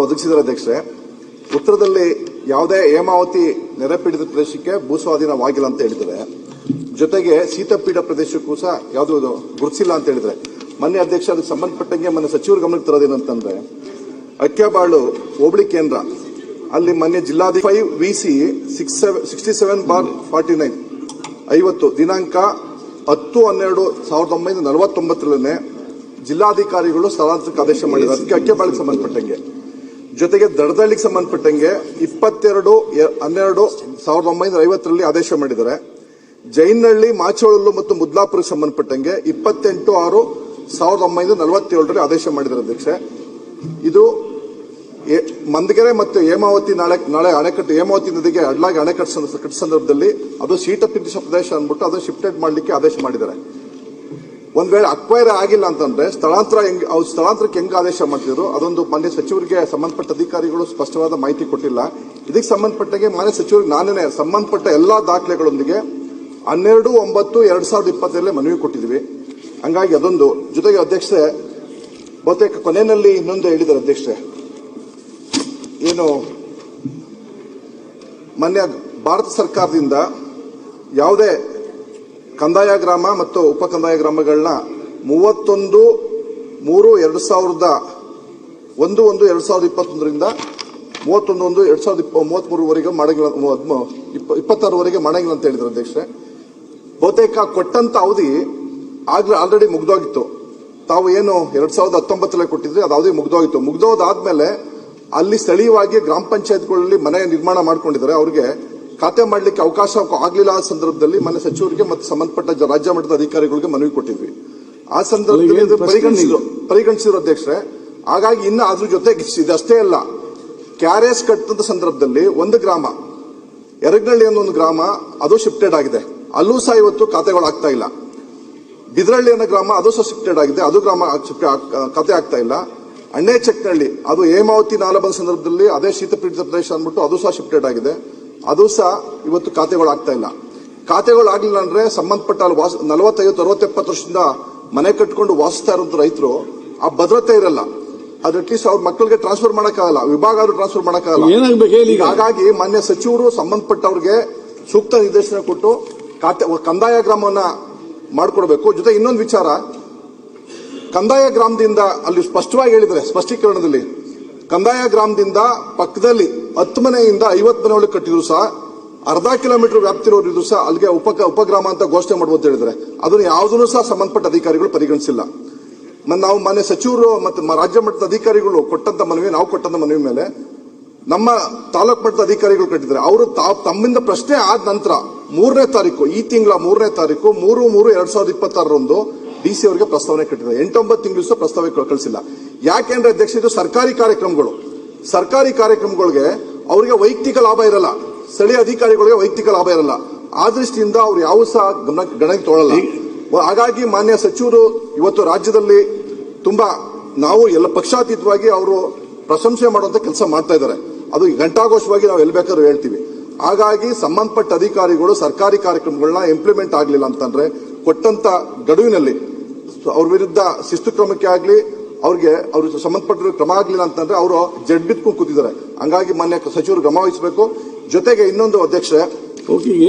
ಒದಗಿಸಿದರೆ ಅಧ್ಯಕ್ಷರೇ, ಉತ್ತರದಲ್ಲಿ ಯಾವುದೇ ಹೇಮಾವತಿ ನೆರೆ ಪೀಡಿತ ಪ್ರದೇಶಕ್ಕೆ ಭೂಸ್ವಾಧೀನವಾಗಿಲ್ಲ ಅಂತ ಹೇಳಿದರೆ, ಜೊತೆಗೆ ಶೀತಪೀಡ ಪ್ರದೇಶಕ್ಕೂ ಸಹ ಯಾವುದು ಗುರುತಿಸಿಲ್ಲ ಅಂತ ಹೇಳಿದ್ರೆ, ಮೊನ್ನೆ ಅಧ್ಯಕ್ಷ ಅದಕ್ಕೆ ಸಂಬಂಧಪಟ್ಟಂಗೆ ಮೊನ್ನೆ ಸಚಿವರ ಗಮನಕ್ಕೆ ತರೋದೇನಂತಂದ್ರೆ, ಅಕ್ಕಿಬಾಳು ಹೋಬಳಿ ಕೇಂದ್ರ ಅಲ್ಲಿ ಮೊನ್ನೆ ಜಿಲ್ಲಾಧಿಕಾರಿ VC 67/49 50 ದಿನಾಂಕ 10/12/1949 ಜಿಲ್ಲಾಧಿಕಾರಿಗಳು ಸ್ಥಳಾಂತರಕ್ಕೆ ಆದೇಶ ಮಾಡಿದ್ದಾರೆ. ಅದಕ್ಕೆ ಅಕ್ಕಿಬಾಳಿಗೆ ಸಂಬಂಧಪಟ್ಟಂಗೆ, ಜೊತೆಗೆ ದಡದಳ್ಳಿಗೆ ಸಂಬಂಧಪಟ್ಟಂಗೆ 22/12/1950 ಆದೇಶ ಮಾಡಿದ್ದಾರೆ. ಜೈನಹಳ್ಳಿ, ಮಾಚೋಳಲ್ಲು ಮತ್ತು ಮುದ್ಲಾಪುರಕ್ಕೆ ಸಂಬಂಧಪಟ್ಟಂಗೆ 28/6/1947 ಆದೇಶ ಮಾಡಿದ್ದಾರೆ ಅಧ್ಯಕ್ಷ. ಇದು ಮಂದಗೆರೆ ಮತ್ತು ಹೇಮಾವತಿ ನಾಳೆ ಅಣೆಕಟ್ಟು ಹೇಮಾವತಿ ನದಿಗೆ ಅಡ್ಲಾಗಿ ಅಣೆಕಟ್ಟು ಸಂದರ್ಭದಲ್ಲಿ ಅದು ಶೀತಪೀಡಿತ ಪ್ರದೇಶ ಅಂದ್ಬಿಟ್ಟು ಅದನ್ನು ಶಿಫ್ಟೆಡ್ ಮಾಡಲಿಕ್ಕೆ ಆದೇಶ ಮಾಡಿದ್ದಾರೆ. ಒಂದ್ ವೇಳೆ ಅಕ್ವೈರ್ ಆಗಿಲ್ಲ ಅಂತಂದ್ರೆ ಸ್ಥಳಾಂತರಕ್ಕೆ ಹೆಂಗ್ ಆದೇಶ ಮಾಡ್ತಿದ್ರು ಅದೊಂದು ಮಾನ್ಯ ಸಚಿವರಿಗೆ ಸಂಬಂಧಪಟ್ಟ ಅಧಿಕಾರಿಗಳು ಸ್ಪಷ್ಟವಾದ ಮಾಹಿತಿ ಕೊಟ್ಟಿಲ್ಲ. ಇದಕ್ಕೆ ಸಂಬಂಧಪಟ್ಟಂಗೆ ಮಾನ್ಯ ಸಚಿವರಿಗೆ ನಾನೇ ಸಂಬಂಧಪಟ್ಟ ಎಲ್ಲಾ ದಾಖಲೆಗಳೊಂದಿಗೆ 12/9/2020 ಮನವಿ ಕೊಟ್ಟಿದ್ವಿ. ಹಂಗಾಗಿ ಅದೊಂದು, ಜೊತೆಗೆ ಅಧ್ಯಕ್ಷರೇ ಬಹುತೇಕ ಕೊನೆಯಲ್ಲಿ ಇನ್ನೊಂದು ಹೇಳಿದ್ದಾರೆ ಅಧ್ಯಕ್ಷರೇ, ಏನು ಮಾನ್ಯ ಭಾರತ ಸರ್ಕಾರದಿಂದ ಯಾವುದೇ ಕಂದಾಯ ಗ್ರಾಮ ಮತ್ತು ಉಪ ಕಂದಾಯ ಗ್ರಾಮಗಳನ್ನ 31/1/2021 31/1/2033 26 ಮಾಡಂಗಿಲ್ಲ ಅಂತ ಹೇಳಿದ್ರು ಅಧ್ಯಕ್ಷರೇ. ಬಹುತೇಕ ಕೊಟ್ಟಂತ ಅವಧಿ ಆಲ್ರೆಡಿ ಮುಗ್ದೋಗಿತ್ತು. ತಾವು ಏನು 2019 ಕೊಟ್ಟಿದ್ರಿ ಅದು ಅವಧಿ ಮುಗ್ದೋಗಿತ್ತು. ಮುಗ್ದೋದಾದ್ಮೇಲೆ ಅಲ್ಲಿ ಸ್ಥಳೀಯವಾಗಿ ಗ್ರಾಮ ಪಂಚಾಯತ್ಗಳಲ್ಲಿ ಮನೆ ನಿರ್ಮಾಣ ಮಾಡ್ಕೊಂಡಿದ್ದಾರೆ. ಅವರಿಗೆ ಖಾತೆ ಮಾಡಲಿಕ್ಕೆ ಅವಕಾಶ ಆಗಲಿಲ್ಲ. ಆ ಸಂದರ್ಭದಲ್ಲಿ ಮನೆ ಸಚಿವರಿಗೆ ಮತ್ತು ಸಂಬಂಧಪಟ್ಟ ರಾಜ್ಯ ಮಟ್ಟದ ಅಧಿಕಾರಿಗಳಿಗೆ ಮನವಿ ಕೊಟ್ಟಿದ್ವಿ. ಆ ಸಂದರ್ಭದಲ್ಲಿ ಪರಿಗಣಿಸಿದ್ರು ಅಧ್ಯಕ್ಷರೇ. ಹಾಗಾಗಿ ಇನ್ನು ಅದ್ರ ಜೊತೆಗೆ ಇದಷ್ಟೇ ಅಲ್ಲ, ಕ್ಯಾರೇಜ್ ಕಟ್ಟಂತ ಸಂದರ್ಭದಲ್ಲಿ ಒಂದು ಗ್ರಾಮ ಎರಗನಹಳ್ಳಿ ಅನ್ನೋ ಒಂದು ಗ್ರಾಮ ಅದು ಶಿಫ್ಟೆಡ್ ಆಗಿದೆ. ಅಲ್ಲೂ ಸಹ ಇವತ್ತು ಖಾತೆಗಳು ಆಗ್ತಾ ಇಲ್ಲ. ಬಿದ್ರಹಳ್ಳಿ ಅನ್ನೋ ಗ್ರಾಮ ಅದು ಸಹ ಶಿಫ್ಟೆಡ್ ಆಗಿದೆ, ಅದು ಗ್ರಾಮ ಖಾತೆ ಆಗ್ತಾ ಇಲ್ಲ. ಅಣ್ಣೆಚೆಕ್ನಹಳ್ಳಿ ಅದು ಹೇಮಾವತಿ ನಾಲ ಬಂದ ಸಂದರ್ಭದಲ್ಲಿ ಅದೇ ಶೀತಪೀಡಿತ ಪ್ರದೇಶ ಅಂದ್ಬಿಟ್ಟು ಅದು ಸಹ ಶಿಫ್ಟೆಡ್ ಆಗಿದೆ, ಅದು ಸಹ ಇವತ್ತು ಖಾತೆಗಳು ಆಗ್ತಾ ಇಲ್ಲ. ಖಾತೆಗಳು ಆಗ್ಲಿಲ್ಲ ಅಂದ್ರೆ ಸಂಬಂಧಪಟ್ಟ 40, 50, 60, 70 ವರ್ಷದಿಂದ ಮನೆ ಕಟ್ಕೊಂಡು ವಾಸಿಸ್ತಾ ಇರೋದು ರೈತರು ಆ ಭದ್ರತೆ ಇರಲ್ಲ. ಅದು ಅಟ್ಲೀಸ್ಟ್ ಅವ್ರ ಮಕ್ಕಳಿಗೆ ಟ್ರಾನ್ಸ್ಫರ್ ಮಾಡಕ್ಕಾಗಲ್ಲ, ವಿಭಾಗ ಟ್ರಾನ್ಸ್ಫರ್ ಮಾಡಕ್ಕಾಗಲ್ಲ. ಹಾಗಾಗಿ ಮಾನ್ಯ ಸಚಿವರು ಸಂಬಂಧಪಟ್ಟವ್ರಿಗೆ ಸೂಕ್ತ ನಿರ್ದೇಶನ ಕೊಟ್ಟು ಕಂದಾಯ ಗ್ರಾಮವನ್ನ ಮಾಡಿಕೊಡ್ಬೇಕು. ಜೊತೆ ಇನ್ನೊಂದು ವಿಚಾರ, ಕಂದಾಯ ಗ್ರಾಮದಿಂದ ಅಲ್ಲಿ ಸ್ಪಷ್ಟವಾಗಿ ಹೇಳಿದ್ರೆ ಸ್ಪಷ್ಟೀಕರಣದಲ್ಲಿ, ಕಂದಾಯ ಗ್ರಾಮದಿಂದ ಪಕ್ಕದಲ್ಲಿ 10 ಮನೆಯಿಂದ 50 ಮನೆ ಒಳಗೆ ಕಟ್ಟಿದ್ರು ಸಹ ಅರ್ಧ ಕಿಲೋಮೀಟರ್ ವ್ಯಾಪ್ತಿರೋರಿದ್ರು ಸಹ ಅಲ್ಲಿಗೆ ಉಪಗ್ರಾಮ ಅಂತ ಘೋಷಣೆ ಮಾಡಬಹುದು ಹೇಳಿದ್ರೆ ಅದನ್ನು ಯಾವುದನ್ನು ಸಹ ಸಂಬಂಧಪಟ್ಟ ಅಧಿಕಾರಿಗಳು ಪರಿಗಣಿಸಿಲ್ಲ. ನಾವು ಮಾನ್ಯ ಸಚಿವರು ಮತ್ತು ರಾಜ್ಯ ಮಟ್ಟದ ಅಧಿಕಾರಿಗಳು ಕೊಟ್ಟಂತ ಮನವಿ, ನಾವು ಕೊಟ್ಟಂತ ಮನವಿ ಮೇಲೆ ನಮ್ಮ ತಾಲೂಕು ಮಟ್ಟದ ಅಧಿಕಾರಿಗಳು ಕಟ್ಟಿದ್ದಾರೆ. ಅವರು ತಮ್ಮಿಂದ ಪ್ರಶ್ನೆ ಆದ ನಂತರ 3ನೇ ತಾರೀಕು, ಈ ತಿಂಗಳ 3ನೇ ತಾರೀಕು 3/3/2026 DC ಅವರಿಗೆ ಪ್ರಸ್ತಾವನೆ ಕಟ್ಟಿದ್ದಾರೆ. 8-9 ತಿಂಗಳು ಸಹ ಪ್ರಸ್ತಾವನೆ ಕಳಿಸಿಲ್ಲ. ಯಾಕೆಂದ್ರೆ ಅಧ್ಯಕ್ಷ ಇದು ಸರ್ಕಾರಿ ಕಾರ್ಯಕ್ರಮಗಳಿಗೆ ಅವರಿಗೆ ವೈಯಕ್ತಿಕ ಲಾಭ ಇರಲ್ಲ, ಸ್ಥಳೀಯ ಅಧಿಕಾರಿಗಳಿಗೆ ವೈಯಕ್ತಿಕ ಲಾಭ ಇರಲ್ಲ. ಆ ದೃಷ್ಟಿಯಿಂದ ಅವ್ರು ಯಾವ ಸಹ ಗಣನೆಗೆ ತೊಗೊಳ್ಳಲ್ಲ. ಹಾಗಾಗಿ ಮಾನ್ಯ ಸಚಿವರು ಇವತ್ತು ರಾಜ್ಯದಲ್ಲಿ ತುಂಬಾ ನಾವು ಎಲ್ಲ ಪಕ್ಷಾತೀತವಾಗಿ ಅವರು ಪ್ರಶಂಸೆ ಮಾಡುವಂತ ಕೆಲಸ ಮಾಡ್ತಾ ಇದ್ದಾರೆ. ಅದು ಘಂಟಾಘೋಷವಾಗಿ ನಾವು ಎಲ್ಲಿ ಬೇಕಾದ್ರೂ ಹೇಳ್ತೀವಿ. ಹಾಗಾಗಿ ಸಂಬಂಧಪಟ್ಟ ಅಧಿಕಾರಿಗಳು ಸರ್ಕಾರಿ ಕಾರ್ಯಕ್ರಮಗಳನ್ನ ಇಂಪ್ಲಿಮೆಂಟ್ ಆಗಲಿಲ್ಲ ಅಂತಂದ್ರೆ ಕೊಟ್ಟಂತ ಗಡುವಿನಲ್ಲಿ ಅವ್ರ ವಿರುದ್ಧ ಶಿಸ್ತು ಕ್ರಮಕ್ಕೆ ಆಗಲಿ ಅವ್ರಿಗೆ ಸಂಬಂಧಪಟ್ಟ ಕ್ರಮ ಆಗಲಿಲ್ಲ ಅಂತಂದ್ರೆ ಅವರು ಜಡ್ಬಿತ್ಕೊಂಡು ಕೂತಿದ್ದಾರೆ. ಹಂಗಾಗಿ ಮಾನ್ಯ ಸಚಿವರು ಗಮನ ವಹಿಸಬೇಕು. ಜೊತೆಗೆ ಇನ್ನೊಂದು ಅಧ್ಯಕ್ಷ,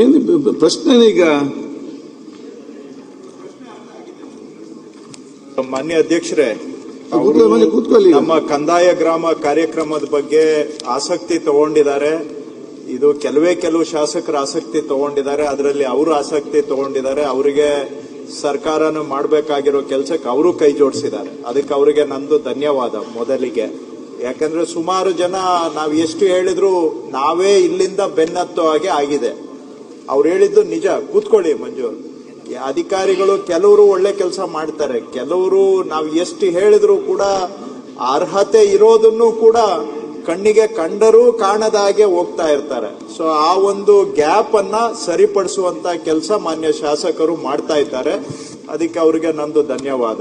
ಏನು ಪ್ರಶ್ನೆ ಈಗ ಮಾನ್ಯ ಅಧ್ಯಕ್ಷರೇ, ನಮ್ಮ ಕಂದಾಯ ಗ್ರಾಮ ಕಾರ್ಯಕ್ರಮದ ಬಗ್ಗೆ ಆಸಕ್ತಿ ತಗೊಂಡಿದ್ದಾರೆ. ಇದು ಕೆಲವು ಶಾಸಕರು ಆಸಕ್ತಿ ತಗೊಂಡಿದ್ದಾರೆ, ಅದರಲ್ಲಿ ಅವರು ಆಸಕ್ತಿ ತಗೊಂಡಿದ್ದಾರೆ. ಅವರಿಗೆ ಸರ್ಕಾರನು ಮಾಡಬೇಕಾಗಿರೋ ಕೆಲಸಕ್ಕೆ ಅವರು ಕೈ ಜೋಡಿಸಿದ್ದಾರೆ. ಅದಕ್ಕೆ ಅವರಿಗೆ ನಂದು ಧನ್ಯವಾದ ಮೊದಲಿಗೆ. ಯಾಕಂದ್ರೆ ಸುಮಾರು ಜನ ನಾವು ಎಷ್ಟು ಹೇಳಿದ್ರು ನಾವೇ ಇಲ್ಲಿಂದ ಬೆನ್ನತ್ತೋ ಹಾಗೆ ಆಗಿದೆ. ಅವ್ರು ಹೇಳಿದ್ದು ನಿಜ. ಕೂತ್ಕೊಳ್ಳಿ ಮಂಜು. ಅಧಿಕಾರಿಗಳು ಕೆಲವರು ಒಳ್ಳೆ ಕೆಲಸ ಮಾಡ್ತಾರೆ, ಕೆಲವರು ನಾವು ಎಷ್ಟು ಹೇಳಿದ್ರು ಕೂಡ ಅರ್ಹತೆ ಇರೋದನ್ನು ಕೂಡ ಕಣ್ಣಿಗೆ ಕಂಡರೂ ಕಾಣದ ಹಾಗೆ ಹೋಗ್ತಾ ಇರ್ತಾರೆ. ಸೊ ಆ ಒಂದು ಗ್ಯಾಪ್ ಅನ್ನ ಸರಿಪಡಿಸುವಂತ ಕೆಲಸ ಮಾನ್ಯ ಶಾಸಕರು ಮಾಡ್ತಾ ಇದ್ದಾರೆ. ಅದಕ್ಕೆ ಅವರಿಗೆ ನಂದು ಧನ್ಯವಾದ.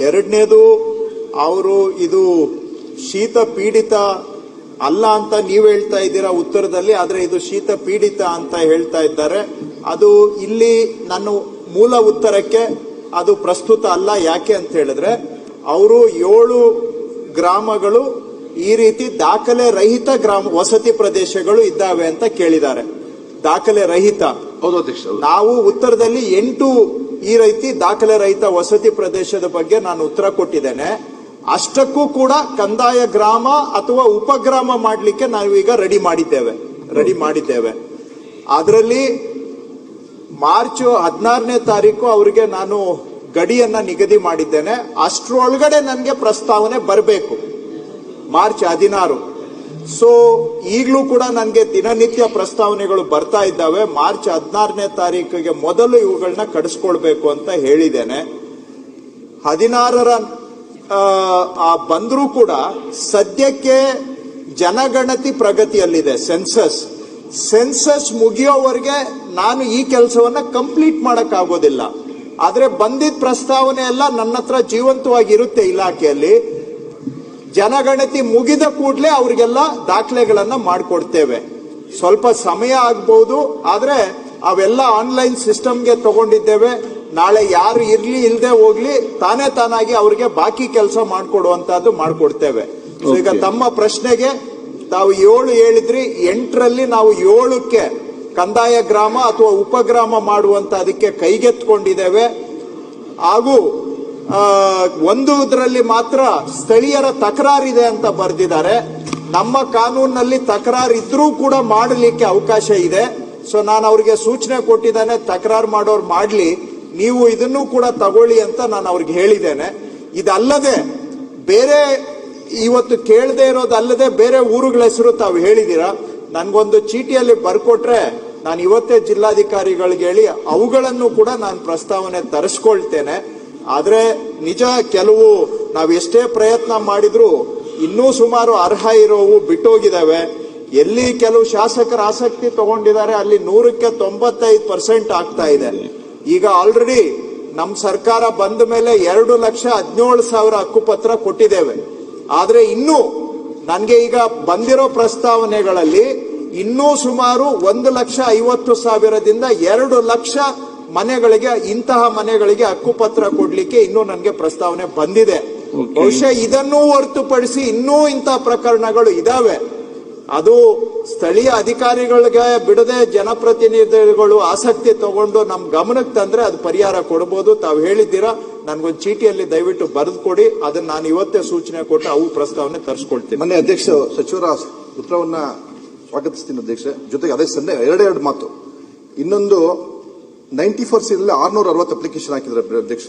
ಎರಡನೇದು, ಅವರು ಇದು ಶೀತ ಪೀಡಿತ ಅಲ್ಲ ಅಂತ ನೀವು ಹೇಳ್ತಾ ಇದ್ದೀರಾ ಉತ್ತರದಲ್ಲಿ, ಆದ್ರೆ ಇದು ಶೀತ ಪೀಡಿತ ಅಂತ ಹೇಳ್ತಾ ಇದ್ದಾರೆ. ಅದು ಇಲ್ಲಿ ನನ್ನ ಮೂಲ ಉತ್ತರಕ್ಕೆ ಅದು ಪ್ರಸ್ತುತ ಅಲ್ಲ. ಯಾಕೆ ಅಂತ ಹೇಳಿದ್ರೆ ಅವರು 7 ಗ್ರಾಮಗಳು ಈ ರೀತಿ ದಾಖಲೆ ರಹಿತ ವಸತಿ ಪ್ರದೇಶಗಳು ಇದ್ದಾವೆ ಅಂತ ಕೇಳಿದ್ದಾರೆ. ದಾಖಲೆ ರಹಿತ. ಹೌದು ಅಧ್ಯಕ್ಷ. ನಾವು ಉತ್ತರದಲ್ಲಿ 8 ಈ ರೀತಿ ದಾಖಲೆ ರಹಿತ ವಸತಿ ಪ್ರದೇಶದ ಬಗ್ಗೆ ನಾನು ಉತ್ತರ ಕೊಟ್ಟಿದ್ದೇನೆ. ಅಷ್ಟಕ್ಕೂ ಕೂಡ ಕಂದಾಯ ಗ್ರಾಮ ಅಥವಾ ಉಪಗ್ರಾಮ ಮಾಡಲಿಕ್ಕೆ ನಾವೀಗ ರೆಡಿ ಮಾಡಿದ್ದೇವೆ. ಅದರಲ್ಲಿ ಮಾರ್ಚ್ 16ನೇ ತಾರೀಕು ಅವರಿಗೆ ನಾನು ಗಡಿಯನ್ನ ನಿಗದಿ ಮಾಡಿದ್ದೇನೆ. ಅಷ್ಟರೊಳಗಡೆ ನನಗೆ ಪ್ರಸ್ತಾವನೆ ಬರಬೇಕು, ಮಾರ್ಚ್ 16. ಸೊ ಈಗಲೂ ಕೂಡ ನನಗೆ ದಿನನಿತ್ಯ ಪ್ರಸ್ತಾವನೆಗಳು ಬರ್ತಾ ಇದ್ದಾವೆ. ಮಾರ್ಚ್ 16ನೇ ತಾರೀಕಿಗೆ ಮೊದಲು ಇವುಗಳನ್ನ ಕಡಿಸ್ಕೊಳ್ಬೇಕು ಅಂತ ಹೇಳಿದ್ದೇನೆ. 16ರ ಬಂದರೂ ಕೂಡ ಸದ್ಯಕ್ಕೆ ಜನಗಣತಿ ಪ್ರಗತಿಯಲ್ಲಿದೆ. ಸೆನ್ಸಸ್ ಮುಗಿಯೋವರೆಗೆ ನಾನು ಈ ಕೆಲಸವನ್ನ ಕಂಪ್ಲೀಟ್ ಮಾಡಕ್ಕಾಗೋದಿಲ್ಲ. ಆದ್ರೆ ಬಂದಿದ್ದ ಪ್ರಸ್ತಾವನೆ ಎಲ್ಲ ನನ್ನ ಹತ್ರ ಜೀವಂತವಾಗಿರುತ್ತೆ ಇಲಾಖೆಯಲ್ಲಿ. ಜನಗಣತಿ ಮುಗಿದ ಕೂಡಲೇ ಅವರಿಗೆಲ್ಲ ದಾಖಲೆಗಳನ್ನ ಮಾಡಿಕೊಡ್ತೇವೆ. ಸ್ವಲ್ಪ ಸಮಯ ಆಗ್ಬಹುದು, ಆದ್ರೆ ಅವೆಲ್ಲ ಆನ್ಲೈನ್ ಸಿಸ್ಟಮ್ಗೆ ತಗೊಂಡಿದ್ದೇವೆ. ನಾಳೆ ಯಾರು ಇರ್ಲಿ ಇಲ್ಲದೆ ಹೋಗ್ಲಿ ತಾನಾಗಿ ಅವರಿಗೆ ಬಾಕಿ ಕೆಲಸ ಮಾಡಿಕೊಡುವಂತಹದ್ದು ಮಾಡಿಕೊಡ್ತೇವೆ. ಈಗ ತಮ್ಮ ಪ್ರಶ್ನೆಗೆ ತಾವು 7 ಹೇಳಿದ್ರಿ. 8ರಲ್ಲಿ ನಾವು 7ಕ್ಕೆ ಕಂದಾಯ ಗ್ರಾಮ ಅಥವಾ ಉಪಗ್ರಾಮ ಮಾಡುವಂತ ಅದಕ್ಕೆ ಕೈಗೆತ್ಕೊಂಡಿದ್ದೇವೆ. ಹಾಗೂ ಒಂದರಲ್ಲಿ ಮಾತ್ರ ಸ್ಥಳೀಯರ ತಕರಾರಿದೆ ಅಂತ ಬರೆದಿದ್ದಾರೆ. ನಮ್ಮ ಕಾನೂನಿನಲ್ಲಿ ತಕರಾರು ಇದ್ರೂ ಕೂಡ ಮಾಡಲಿಕ್ಕೆ ಅವಕಾಶ ಇದೆ. ಸೊ ನಾನು ಅವ್ರಿಗೆ ಸೂಚನೆ ಕೊಟ್ಟಿದ್ದೇನೆ, ತಕರಾರು ಮಾಡೋರು ಮಾಡ್ಲಿ, ನೀವು ಇದನ್ನು ಕೂಡ ತಗೊಳ್ಳಿ ಅಂತ ನಾನು ಅವ್ರಿಗೆ ಹೇಳಿದ್ದೇನೆ. ಇದಲ್ಲದೆ ಬೇರೆ ಇವತ್ತು ಕೇಳದೆ ಇರೋದಲ್ಲದೆ ಬೇರೆ ಊರುಗಳ ಹೆಸರು ತಾವು ಹೇಳಿದೀರಾ. ನನ್ಗೊಂದು ಚೀಟಿಯಲ್ಲಿ ಬರ್ಕೊಟ್ರೆ ನಾನು ಇವತ್ತೇ ಜಿಲ್ಲಾಧಿಕಾರಿಗಳಿಗೆ ಹೇಳಿ ಅವುಗಳನ್ನು ಕೂಡ ನಾನು ಪ್ರಸ್ತಾವನೆ ತರಿಸ್ಕೊಳ್ತೇನೆ. ಆದ್ರೆ ನಿಜ, ಕೆಲವು ನಾವು ಎಷ್ಟೇ ಪ್ರಯತ್ನ ಮಾಡಿದ್ರು ಇನ್ನೂ ಸುಮಾರು ಅರ್ಹ ಇರೋವು ಬಿಟ್ಟೋಗಿದ್ದಾವೆ. ಎಲ್ಲಿ ಕೆಲವು ಶಾಸಕರ ಆಸಕ್ತಿ ತಗೊಂಡಿದ್ದಾರೆ ಅಲ್ಲಿ 100ಕ್ಕೆ 95% ಆಗ್ತಾ ಇದೆ. ಈಗ ಆಲ್ರೆಡಿ ನಮ್ಮ ಸರ್ಕಾರ ಬಂದ ಮೇಲೆ 2,17,000 ಹಕ್ಕುಪತ್ರ ಕೊಟ್ಟಿದ್ದೇವೆ. ಆದ್ರೆ ಇನ್ನೂ ನನಗೆ ಈಗ ಬಂದಿರೋ ಪ್ರಸ್ತಾವನೆಗಳಲ್ಲಿ ಇನ್ನೂ ಸುಮಾರು 1,50,000ದಿಂದ 2 ಲಕ್ಷ ಮನೆಗಳಿಗೆ, ಇಂತಹ ಮನೆಗಳಿಗೆ ಹಕ್ಕುಪತ್ರ ಕೊಡ್ಲಿಕ್ಕೆ ಇನ್ನೂ ನನಗೆ ಪ್ರಸ್ತಾವನೆ ಬಂದಿದೆ. ಬಹುಶಃ ಇದನ್ನೂ ಹೊರತುಪಡಿಸಿ ಇನ್ನೂ ಇಂತಹ ಪ್ರಕರಣಗಳು ಇದಾವೆ. ಅದು ಸ್ಥಳೀಯ ಅಧಿಕಾರಿಗಳಿಗೆ ಬಿಡದೆ ಜನಪ್ರತಿನಿಧಿಗಳು ಆಸಕ್ತಿ ತಗೊಂಡು ನಮ್ ಗಮನಕ್ಕೆ ತಂದ್ರೆ ಅದು ಪರಿಹಾರ ಕೊಡಬಹುದು. ತಾವು ಹೇಳಿದ್ದೀರಾ, ನನ್ಗೊಂದು ಚೀಟಿಯಲ್ಲಿ ದಯವಿಟ್ಟು ಬರೆದು ಕೊಡಿ. ಅದನ್ನ ನಾನು ಇವತ್ತೇ ಸೂಚನೆ ಕೊಟ್ಟು ಅವು ಪ್ರಸ್ತಾವನೆ ತರಿಸ್ಕೊಳ್ತೀನಿ. ಮೊನ್ನೆ ಅಧ್ಯಕ್ಷ ಸಚಿವರ ಉತ್ತರವನ್ನ ಸ್ವಾಗತಿಸ್ತೀನಿ ಅಧ್ಯಕ್ಷ. ಜೊತೆಗೆ ಅದೇ ಸಂಡೆ 2 ಮಾತು. ಇನ್ನೊಂದು 94 ಸೀರಲ್ಲಿ 660 ಅಪ್ಲಿಕೇಶನ್ ಹಾಕಿದ್ರೆ ಅಧ್ಯಕ್ಷ,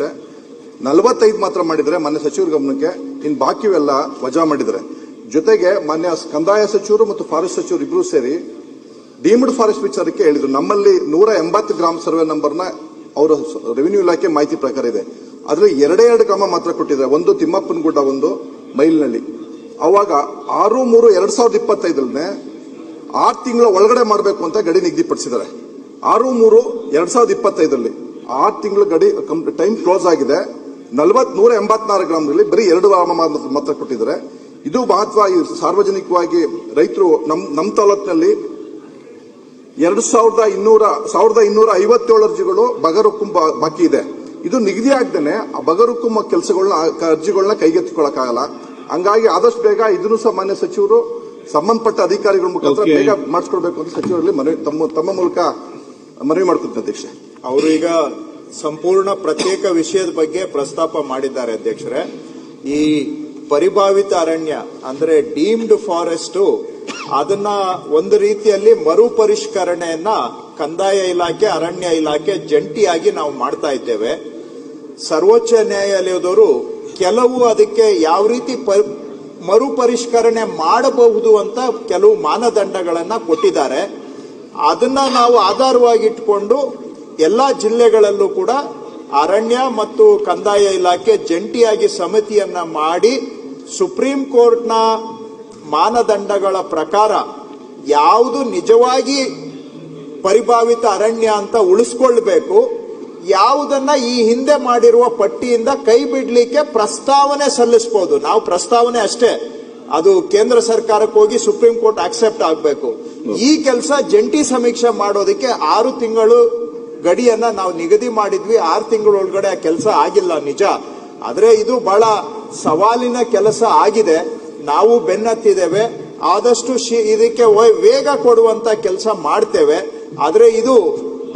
45 ಮಾತ್ರ ಮಾಡಿದ್ರೆ ಮೊನ್ನೆ ಸಚಿವರ ಗಮನಕ್ಕೆ. ಇನ್ ಬಾಕಿವೆಲ್ಲ ವಜಾ ಮಾಡಿದ್ರೆ. ಜೊತೆಗೆ ಮಾನ್ಯ ಕಂದಾಯ ಸಚಿವರು ಮತ್ತು ಫಾರೆಸ್ಟ್ ಸಚಿವರು ಇಬ್ರು ಸೇರಿ ಡೀಮ್ಡ್ ಫಾರೆಸ್ಟ್ ವಿಚಾರಕ್ಕೆ ಹೇಳಿದ್ರು. ನಮ್ಮಲ್ಲಿ 180 ಗ್ರಾಮ ಸರ್ವೆ ನಂಬರ್ನ ಅವರ ರೆವಿನ್ಯೂ ಇಲಾಖೆ ಮಾಹಿತಿ ಪ್ರಕಾರ ಇದೆ. ಅದರಲ್ಲಿ 2 ಗ್ರಾಮ ಮಾತ್ರ ಕೊಟ್ಟಿದ್ದಾರೆ. ಒಂದು ತಿಮ್ಮಪ್ಪನಗುಡ್ಡ, ಒಂದು ಮೈಲ್ನಳ್ಳಿ. ಅವಾಗ 6/3/2025 6 ತಿಂಗಳ ಒಳಗಡೆ ಮಾಡಬೇಕು ಅಂತ ಗಡಿ ನಿಗದಿಪಡಿಸಿದ್ದಾರೆ. 6/3/2025 6 ತಿಂಗಳ ಗಡಿ ಟೈಮ್ ಕ್ಲೋಸ್ ಆಗಿದೆ. 184 ಗ್ರಾಮದಲ್ಲಿ ಬರೀ 2 ಗ್ರಾಮ ಮಾತ್ರ ಕೊಟ್ಟಿದ್ದಾರೆ. ಇದು ಮಹತ್ವ. ಸಾರ್ವಜನಿಕವಾಗಿ ರೈತರು ನಮ್ಮ ತಾಲೂಕಿನಲ್ಲಿ 1,257 ಅರ್ಜಿಗಳು ಬಗರುಕುಂ ಬಾಕಿ ಇದೆ. ಇದು ನಿಗದಿ ಆಗದೇನೆ ಆ ಬಗರುಕುಂ ಕೆಲಸಗಳನ್ನ, ಅರ್ಜಿಗಳನ್ನ ಕೈಗೆತ್ತಿಕೊಳ್ಳಕ್ಕಾಗಲ್ಲ. ಹಂಗಾಗಿ ಆದಷ್ಟು ಬೇಗ ಇದನ್ನು ಸಹ ಮಾನ್ಯ ಸಚಿವರು ಸಂಬಂಧಪಟ್ಟ ಅಧಿಕಾರಿಗಳ ಮುಖಾಂತರ ಬೇಗ ಮಾಡಿಸ್ಕೊಡ್ಬೇಕು ಅಂತ ಸಚಿವರಲ್ಲಿ ತಮ್ಮ ಮೂಲಕ ಮನವಿ ಮಾಡ್ಕೊತೀನಿ ಅಧ್ಯಕ್ಷ. ಅವರು ಈಗ ಸಂಪೂರ್ಣ ಪ್ರತ್ಯೇಕ ವಿಷಯದ ಬಗ್ಗೆ ಪ್ರಸ್ತಾಪ ಮಾಡಿದ್ದಾರೆ ಅಧ್ಯಕ್ಷರೇ. ಈ ಪರಿಭಾವಿತ ಅರಣ್ಯ ಅಂದ್ರೆ ಡೀಮ್ಡ್ ಫಾರೆಸ್ಟ್, ಅದನ್ನ ಒಂದು ರೀತಿಯಲ್ಲಿ ಮರುಪರಿಷ್ಕರಣೆಯನ್ನ ಕಂದಾಯ ಇಲಾಖೆ, ಅರಣ್ಯ ಇಲಾಖೆ ಜಂಟಿಯಾಗಿ ನಾವು ಮಾಡ್ತಾ ಇದ್ದೇವೆ. ಸರ್ವೋಚ್ಚ ನ್ಯಾಯಾಲಯದವರು ಕೆಲವು ಅದಕ್ಕೆ ಯಾವ ರೀತಿ ಮರುಪರಿಷ್ಕರಣೆ ಮಾಡಬಹುದು ಅಂತ ಕೆಲವು ಮಾನದಂಡಗಳನ್ನ ಕೊಟ್ಟಿದ್ದಾರೆ. ಅದನ್ನ ನಾವು ಆಧಾರವಾಗಿಟ್ಕೊಂಡು ಎಲ್ಲಾ ಜಿಲ್ಲೆಗಳಲ್ಲೂ ಕೂಡ ಅರಣ್ಯ ಮತ್ತು ಕಂದಾಯ ಇಲಾಖೆ ಜಂಟಿಯಾಗಿ ಸಮಿತಿಯನ್ನ ಮಾಡಿ ಸುಪ್ರೀಂ ಕೋರ್ಟ್ನ ಮಾನದಂಡಗಳ ಪ್ರಕಾರ ಯಾವುದು ನಿಜವಾಗಿ ಪರಿಭಾವಿತ ಅರಣ್ಯ ಅಂತ ಉಳಿಸ್ಕೊಳ್ಬೇಕು, ಯಾವುದನ್ನ ಈ ಹಿಂದೆ ಮಾಡಿರುವ ಪಟ್ಟಿಯಿಂದ ಕೈ ಬಿಡ್ಲಿಕ್ಕೆ ಪ್ರಸ್ತಾವನೆ ಸಲ್ಲಿಸಬಹುದು. ನಾವು ಪ್ರಸ್ತಾವನೆ ಅಷ್ಟೇ, ಅದು ಕೇಂದ್ರ ಸರ್ಕಾರಕ್ಕೆ ಹೋಗಿ ಸುಪ್ರೀಂ ಕೋರ್ಟ್ ಆಕ್ಸೆಪ್ಟ್ ಆಗಬೇಕು. ಈ ಕೆಲಸ ಜಂಟಿ ಸಮೀಕ್ಷೆ ಮಾಡೋದಕ್ಕೆ 6 ತಿಂಗಳು ಗಡಿಯನ್ನ ನಾವು ನಿಗದಿ ಮಾಡಿದ್ವಿ. 6 ತಿಂಗಳ ಒಳಗಡೆ ಆ ಕೆಲಸ ಆಗಿಲ್ಲ ನಿಜ. ಆದ್ರೆ ಇದು ಬಹಳ ಸವಾಲಿನ ಕೆಲಸ ಆಗಿದೆ. ನಾವು ಬೆನ್ನತ್ತಿದ್ದೇವೆ. ಆದಷ್ಟು ಇದಕ್ಕೆ ವೇಗ ಕೊಡುವಂತ ಕೆಲಸ ಮಾಡ್ತೇವೆ. ಆದ್ರೆ ಇದು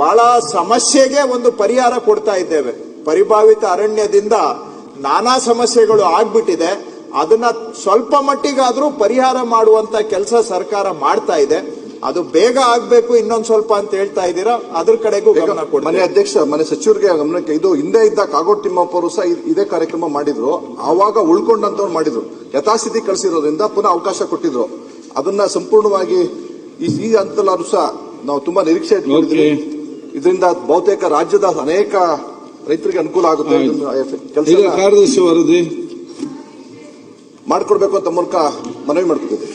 ಬಹಳ ಸಮಸ್ಯೆಗೆ ಒಂದು ಪರಿಹಾರ ಕೊಡ್ತಾ ಇದ್ದೇವೆ. ಪರಿಭಾವಿತ ಅರಣ್ಯದಿಂದ ನಾನಾ ಸಮಸ್ಯೆಗಳು ಆಗ್ಬಿಟ್ಟಿದೆ. ಅದನ್ನ ಸ್ವಲ್ಪ ಮಟ್ಟಿಗಾದ್ರೂ ಪರಿಹಾರ ಮಾಡುವಂತ ಕೆಲಸ ಸರ್ಕಾರ ಮಾಡ್ತಾ ಇದೆ. ಅದು ಬೇಗ ಆಗ್ಬೇಕು ಇನ್ನೊಂದ್ ಸ್ವಲ್ಪ ಅಂತ ಹೇಳ್ತಾ ಇದ್ದೀರಾ, ಅದ್ರ ಕಡೆಗೂ ಗಮನ ಕೊಡಿ. ಮನೆ ಅಧ್ಯಕ್ಷ, ಮನೆ ಸಚಿವರಿಗೆ ಗಮನಕ್ಕೆ, ಇದು ಹಿಂದೆ ಇದ್ದ ಕಾಗೋಡು ತಿಮ್ಮಪ್ಪ ಅವರು ಸಹ ಇದೇ ಕಾರ್ಯಕ್ರಮ ಮಾಡಿದ್ರು. ಆವಾಗ ಉಳ್ಕೊಂಡಂತವ್ರು ಮಾಡಿದ್ರು, ಯಥಾಸ್ಥಿತಿ ಕಳಿಸಿರೋದ್ರಿಂದ ಪುನಃ ಅವಕಾಶ ಕೊಟ್ಟಿದ್ರು. ಅದನ್ನ ಸಂಪೂರ್ಣವಾಗಿ ಈ ಹಂತದಲ್ಲೂ ಸಹ ನಾವು ತುಂಬಾ ನಿರೀಕ್ಷೆ ಇಟ್ಕೊಂಡಿದ್ದೀವಿ. ಇದರಿಂದ ಬಹುತೇಕ ರಾಜ್ಯದ ಅನೇಕ ರೈತರಿಗೆ ಅನುಕೂಲ ಆಗುತ್ತೆ. ಕೆಲಸ ಕಾರ್ಯದರ್ಶಿ ವರದಿ ಮಾಡಿಕೊಡ್ಬೇಕು ಅಂತ ಮೂಲಕ ಮನವಿ ಮಾಡ್ಕೊತಿದ್ದೀವಿ.